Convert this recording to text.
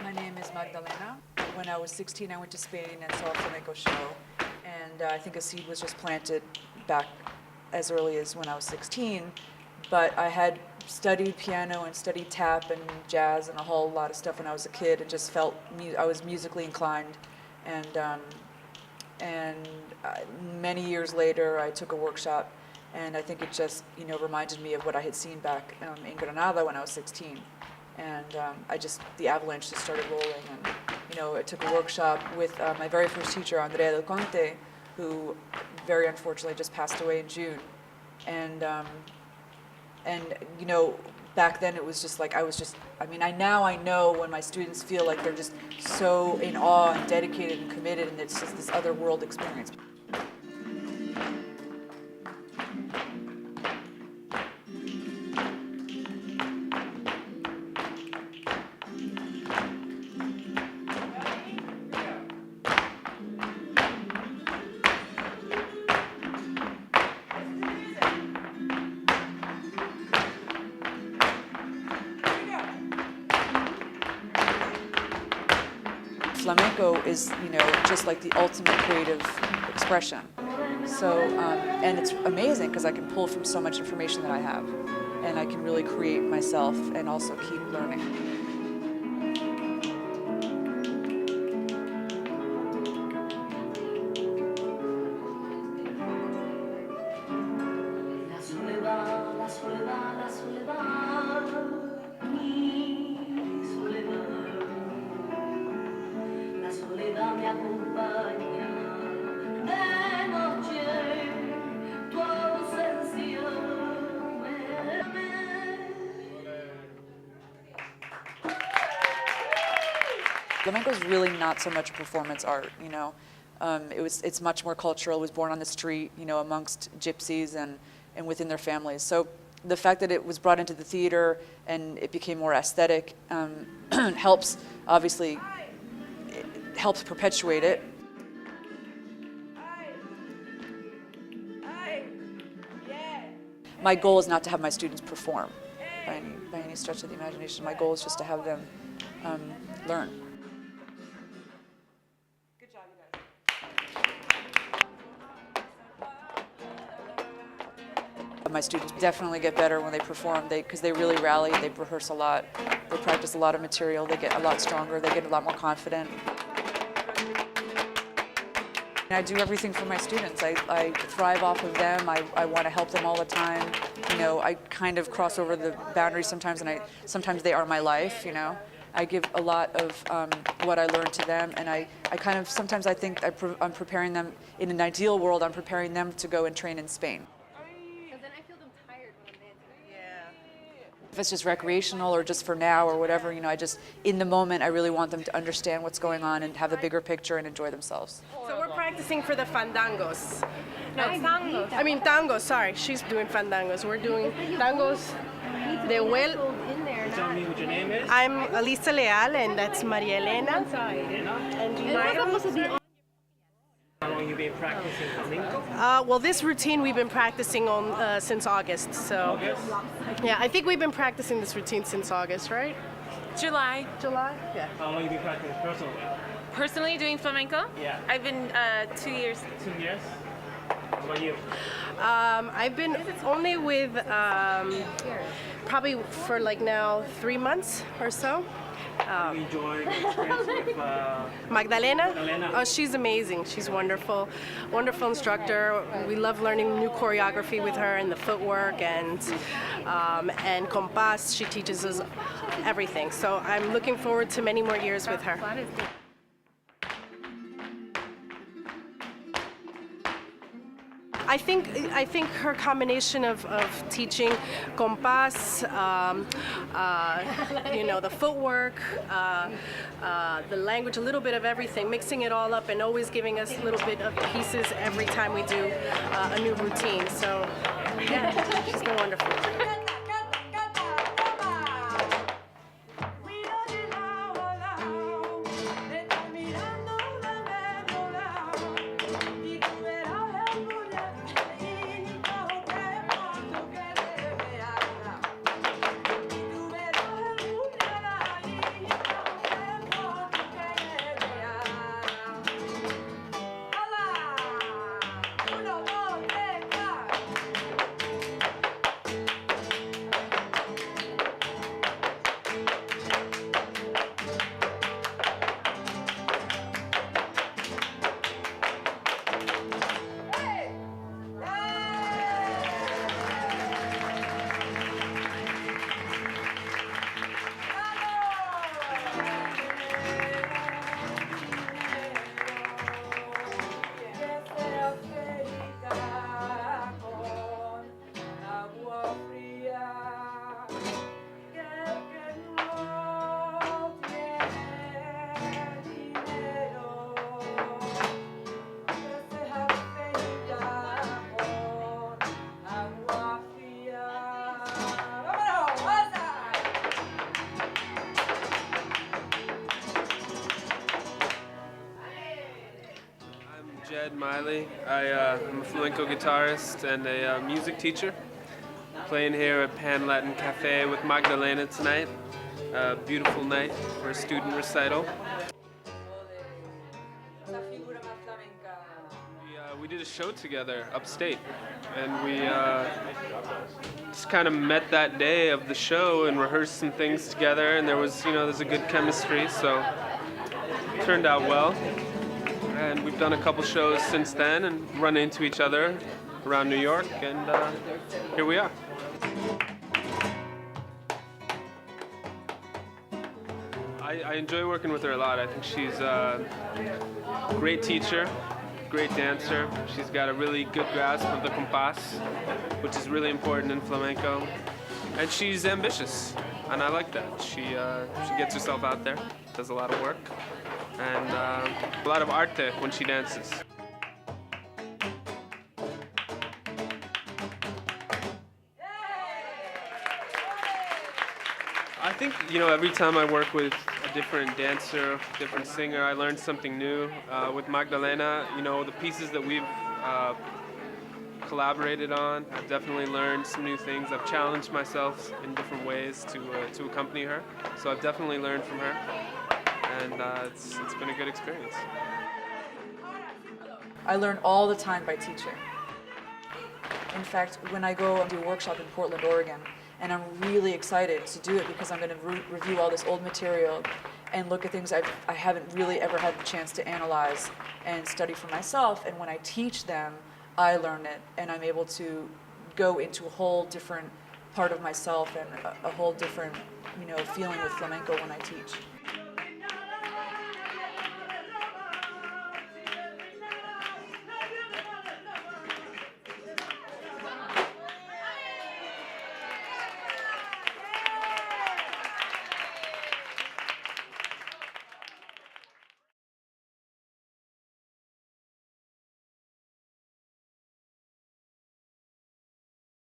My name is Magdalena. When I was 16, I went to Spain and saw a flamenco show. And I think a seed was just planted back as early as when I was 16. But I had studied piano and studied tap and jazz and a whole lot of stuff when I was a kid, and just felt I was musically inclined. And many years later, I took a workshop, and I think it just reminded me of what I had seen back in Granada when I was 16. And the avalanche just started rolling, and I took a workshop with my very first teacher, Andrea Del Conte, who very unfortunately just passed away in June. And back then it was just like I know when my students feel like they're just so in awe and dedicated and committed, and it's just this other world experience. Flamenco is, just like the ultimate creative expression. So, and it's amazing because I can pull from so much information that I have, and I can really create myself and also keep learning. Flamenco is really not so much performance art, It's much more cultural. It was born on the street, amongst gypsies and within their families. So the fact that it was brought into the theater and it became more aesthetic helps, obviously, it helps perpetuate it. My goal is not to have my students perform by any stretch of the imagination. My goal is just to have them learn. My students definitely get better when they perform, because they really rally, they rehearse a lot, they practice a lot of material, they get a lot stronger, they get a lot more confident. I do everything for my students. I thrive off of them. I want to help them all the time. I kind of cross over the boundaries sometimes, and sometimes they are my life, I give a lot of what I learn to them, and I kind of, sometimes I think I'm preparing them, in an ideal world, I'm preparing them to go and train in Spain. If it's just recreational or just for now or whatever, in the moment, I really want them to understand what's going on and have a bigger picture and enjoy themselves. So we're practicing for the fandangos. No, tangos. I mean tangos, sorry. She's doing fandangos. We're doing tangos de well. Tell me what your name is. I'm Elisa Leal, and that's Maria Elena. And you How long have you been practicing flamenco? well, this routine we've been practicing on since August. So, August? yeah, I think we've been practicing this routine since August, right? July. July? Yeah. How long have you been practicing personally? Personally doing flamenco? Yeah. I've been 2 years. 2 years? How about you? I've been only with probably for like now 3 months or so. You enjoying the experience with Magdalena? Magdalena? Oh, she's amazing. She's wonderful. Wonderful instructor. We love learning new choreography with her and the footwork and compás. She teaches us everything. So I'm looking forward to many more years with her. I think her combination of teaching compás, the footwork, the language, a little bit of everything, mixing it all up and always giving us a little bit of pieces every time we do a new routine. So, yeah, she's been wonderful. Ed Miley. I'm a flamenco guitarist and a music teacher. Playing here at Pan Latin Cafe with Magdalena tonight. A beautiful night for a student recital. We did a show together upstate, and we just kind of met that day of the show and rehearsed some things together, and there's a good chemistry, so it turned out well. And we've done a couple shows since then and run into each other around New York, and here we are. I enjoy working with her a lot. I think she's a great teacher, great dancer. She's got a really good grasp of the compás, which is really important in flamenco. And she's ambitious, and I like that. She gets herself out there, does a lot of work, and a lot of arte when she dances. I think, every time I work with a different dancer, different singer, I learn something new. With Magdalena, the pieces that we've collaborated on, I've definitely learned some new things. I've challenged myself in different ways to accompany her. So I've definitely learned from her, and it's been a good experience. I learn all the time by teaching. In fact, when I go and do a workshop in Portland, Oregon, and I'm really excited to do it because I'm going to review all this old material and look at things I haven't really ever had the chance to analyze and study for myself. And when I teach them, I learn it, and I'm able to go into a whole different part of myself and a whole different, feeling with flamenco when I teach.